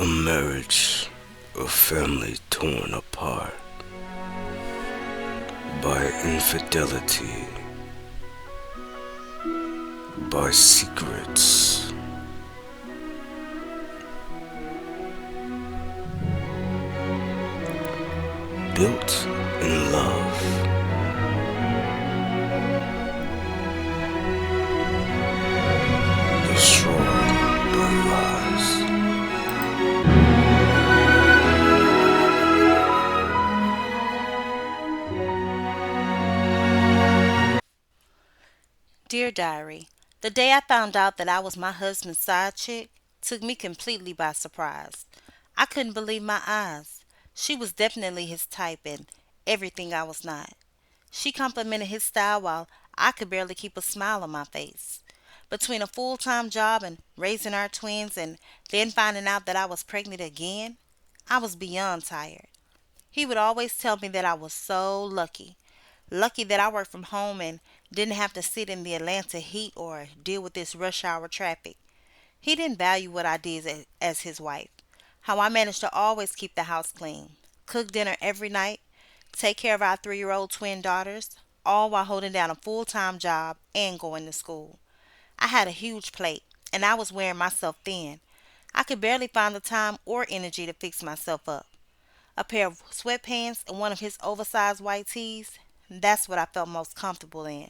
A marriage, a family torn apart by infidelity, by secrets, built in love, destroyed by lies. Dear Diary, the day I found out that I was my husband's side chick took me completely by surprise. I couldn't believe my eyes. She was definitely his type and everything I was not. She complimented his style while I could barely keep a smile on my face. Between a full time job and raising our twins and then finding out that I was pregnant again, I was beyond tired. He would always tell me that I was so lucky. Lucky that I worked from home and didn't have to sit in the Atlanta heat or deal with this rush hour traffic. He didn't value what I did as his wife. How I managed to always keep the house clean, cook dinner every night, take care of our 3-year-old twin daughters, all while holding down a full time job and going to school. I had a huge plate, and I was wearing myself thin. I could barely find the time or energy to fix myself up. A pair of sweatpants and one of his oversized white tees, that's what I felt most comfortable in.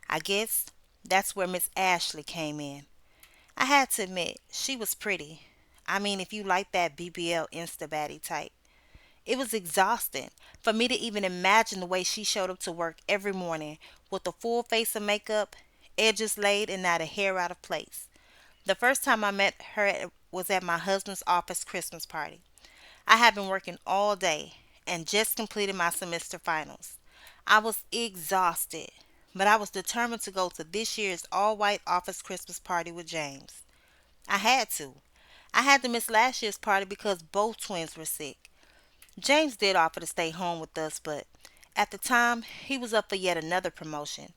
I guess that's where Miss Ashley came in. I had to admit, she was pretty. I mean, if you like that BBL Insta baddie type. It was exhausting for me to even imagine the way she showed up to work every morning with a full face of makeup, edges laid, and not a hair out of place. The first time I met her was at my husband's office Christmas party. I had been working all day and just completed my semester finals. I was exhausted, but I was determined to go to this year's all white office Christmas party with James. I had to. I had to miss last year's party because both twins were sick. James did offer to stay home with us, but at the time, he was up for yet another promotion.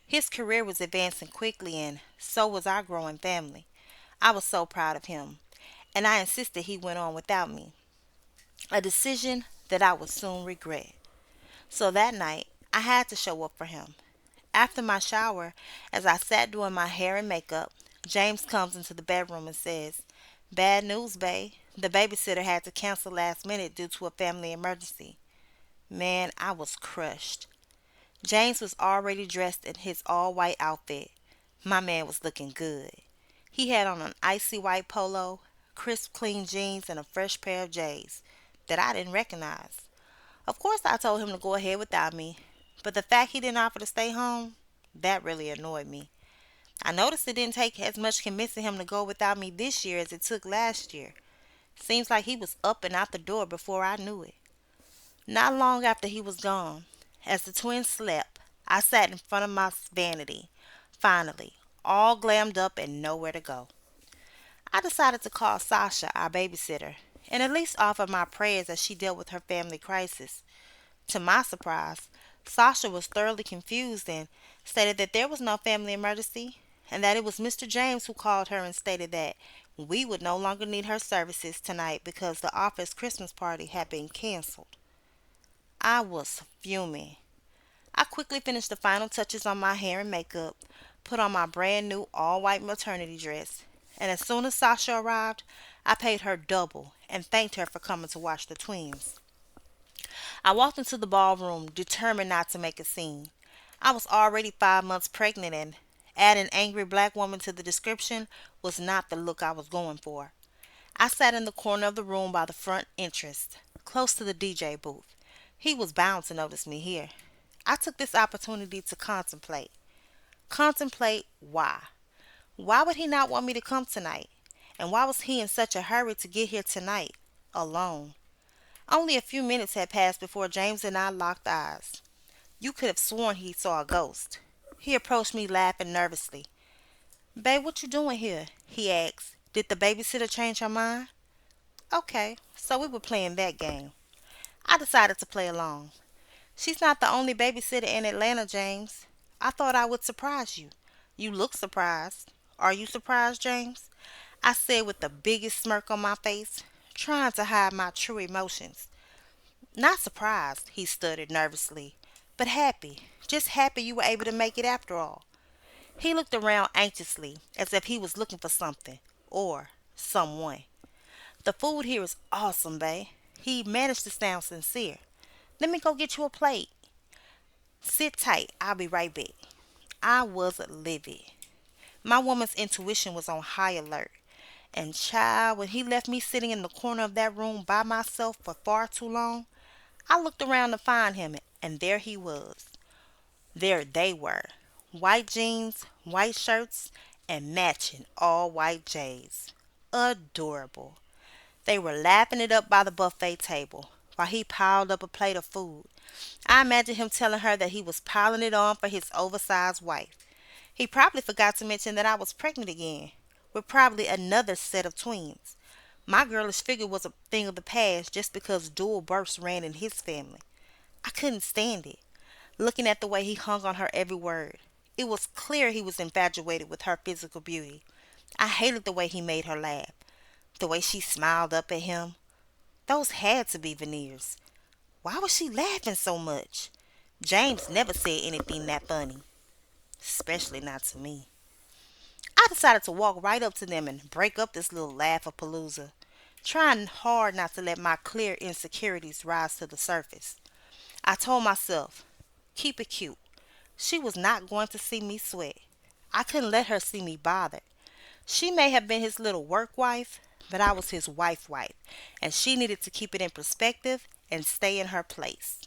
His career was advancing quickly, and so was our growing family. I was so proud of him, and I insisted he went on without me, a decision that I would soon regret. So that night, I had to show up for him. After my shower, as I sat doing my hair and makeup, James comes into the bedroom and says, "Bad news, bae. The babysitter had to cancel last minute due to a family emergency." Man, I was crushed. James was already dressed in his all white outfit. My man was looking good. He had on an icy white polo, crisp clean jeans, and a fresh pair of J's that I didn't recognize. Of course, I told him to go ahead without me, but the fact he didn't offer to stay home, that really annoyed me. I noticed it didn't take as much convincing him to go without me this year as it took last year. Seems like he was up and out the door before I knew it. Not long after he was gone, as the twins slept, I sat in front of my vanity, finally, all glammed up and nowhere to go. I decided to call Sasha, our babysitter, and at least offer my prayers as she dealt with her family crisis. To my surprise, Sasha was thoroughly confused and stated that there was no family emergency and that it was Mr. James who called her and stated that we would no longer need her services tonight because the office Christmas party had been canceled. I was fuming. I quickly finished the final touches on my hair and makeup, put on my brand new all white maternity dress, and as soon as Sasha arrived, I paid her double and thanked her for coming to watch the twins. I walked into the ballroom determined not to make a scene. I was already 5 months pregnant, and adding angry black woman to the description was not the look I was going for. I sat in the corner of the room by the front entrance, close to the DJ booth. He was bound to notice me here. I took this opportunity to contemplate. Contemplate why. Why would he not want me to come tonight? And why was he in such a hurry to get here tonight, alone? Only a few minutes had passed before James and I locked eyes. You could have sworn he saw a ghost. He approached me laughing nervously. "Babe, what you doing here?" he asked. "Did the babysitter change her mind?" Okay, so we were playing that game. I decided to play along. "She's not the only babysitter in Atlanta, James. I thought I would surprise you. You look surprised. Are you surprised, James?" I said with the biggest smirk on my face. trying to hide my true emotions. Not surprised, he stuttered nervously, but happy. Just happy you were able to make it after all. He looked around anxiously, as if he was looking for something or someone. The food here is awesome, bae. He managed to sound sincere. Let me go get you a plate. Sit tight, I'll be right back. I was livid. My woman's intuition was on high alert. And child, when he left me sitting in the corner of that room by myself for far too long, I looked around to find him, and there he was. There they were. White jeans, white shirts, and matching all white J's. Adorable. They were lapping it up by the buffet table while he piled up a plate of food. I imagined him telling her that he was piling it on for his oversized wife. He probably forgot to mention that I was pregnant again, with probably another set of twins. My girlish figure was a thing of the past just because dual births ran in his family. I couldn't stand it, looking at the way he hung on her every word. It was clear he was infatuated with her physical beauty. I hated the way he made her laugh, the way she smiled up at him. Those had to be veneers. Why was she laughing so much? James never said anything that funny, especially not to me. I decided to walk right up to them and break up this little laugh of palooza, trying hard not to let my clear insecurities rise to the surface. I told myself, keep it cute. She was not going to see me sweat. I couldn't let her see me bothered. She may have been his little work wife, but I was his wife, and she needed to keep it in perspective and stay in her place.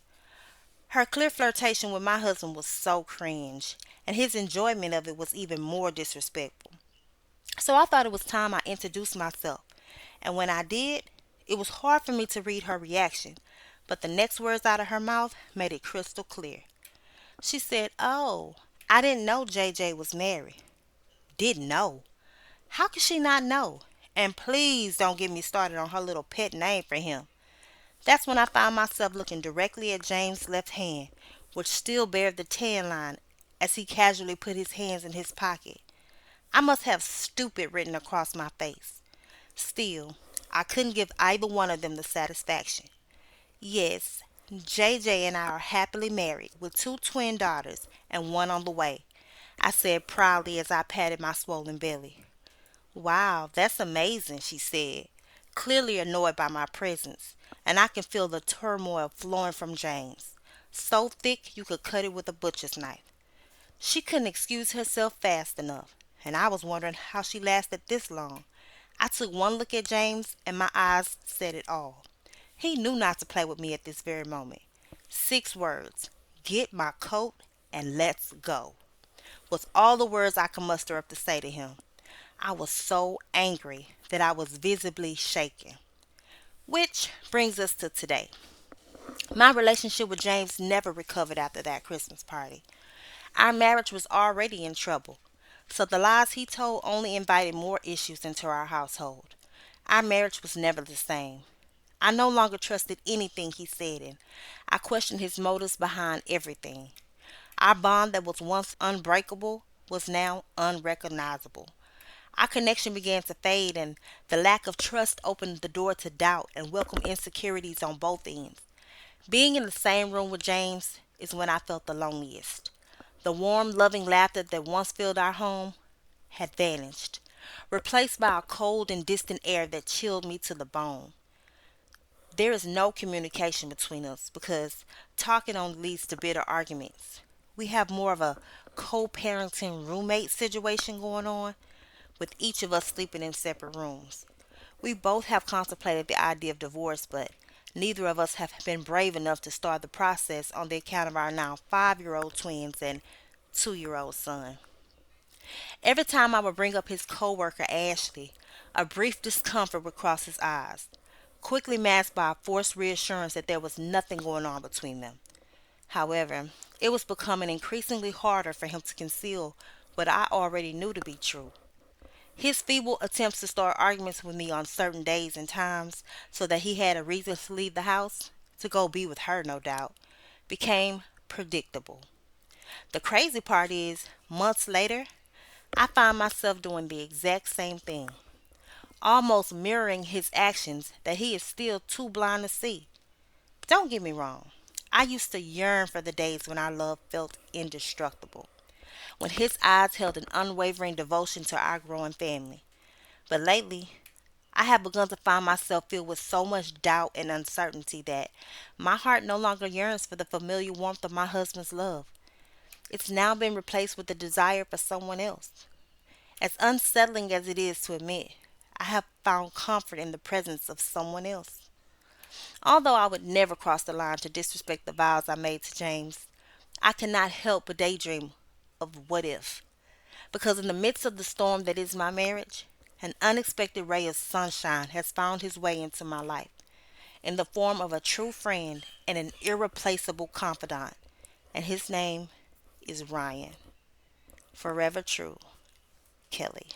Her clear flirtation with my husband was so cringe, and his enjoyment of it was even more disrespectful. So I thought it was time I introduced myself, and when I did, it was hard for me to read her reaction, but the next words out of her mouth made it crystal clear. She said, "Oh, I didn't know JJ was married." Didn't know? How could she not know? And please don't get me started on her little pet name for him. That's when I found myself looking directly at James' left hand, which still bared the tan line as he casually put his hands in his pocket. I must have stupid written across my face. Still, I couldn't give either one of them the satisfaction. Yes, JJ and I are happily married with two twin daughters and one on the way, I said proudly as I patted my swollen belly. Wow, that's amazing, she said, clearly annoyed by my presence, and I can feel the turmoil flowing from James. So thick you could cut it with a butcher's knife. She couldn't excuse herself fast enough, and I was wondering how she lasted this long. I took one look at James, and my eyes said it all. He knew not to play with me at this very moment. 6 words: get my coat and let's go, was all the words I could muster up to say to him. I was so angry that I was visibly shaking. Which brings us to today. My relationship with James never recovered after that Christmas party. Our marriage was already in trouble, so the lies he told only invited more issues into our household. Our marriage was never the same. I no longer trusted anything he said, and I questioned his motives behind everything. Our bond that was once unbreakable was now unrecognizable. Our connection began to fade, and the lack of trust opened the door to doubt and welcome insecurities on both ends. Being in the same room with James is when I felt the loneliest. The warm, loving laughter that once filled our home had vanished, replaced by a cold and distant air that chilled me to the bone. There is no communication between us because talking only leads to bitter arguments. We have more of a co parenting roommate situation going on, with each of us sleeping in separate rooms. We both have contemplated the idea of divorce, but neither of us have been brave enough to start the process on the account of our now 5-year old twins and 2-year old son. Every time I would bring up his coworker Ashley, a brief discomfort would cross his eyes, quickly masked by a forced reassurance that there was nothing going on between them. However, it was becoming increasingly harder for him to conceal what I already knew to be true. His feeble attempts to start arguments with me on certain days and times so that he had a reason to leave the house, to go be with her, no doubt, became predictable. The crazy part is, months later, I find myself doing the exact same thing. almost mirroring his actions that he is still too blind to see. Don't get me wrong. I used to yearn for the days when our love felt indestructible, when his eyes held an unwavering devotion to our growing family. But lately, I have begun to find myself filled with so much doubt and uncertainty that my heart no longer yearns for the familiar warmth of my husband's love. It's now been replaced with the desire for someone else. As unsettling as it is to admit, I have found comfort in the presence of someone else. Although I would never cross the line to disrespect the vows I made to James, I cannot help but daydream of what if. Because in the midst of the storm that is my marriage, an unexpected ray of sunshine has found his way into my life in the form of a true friend and an irreplaceable confidant. And his name is Ryan. Forever true, Kelly.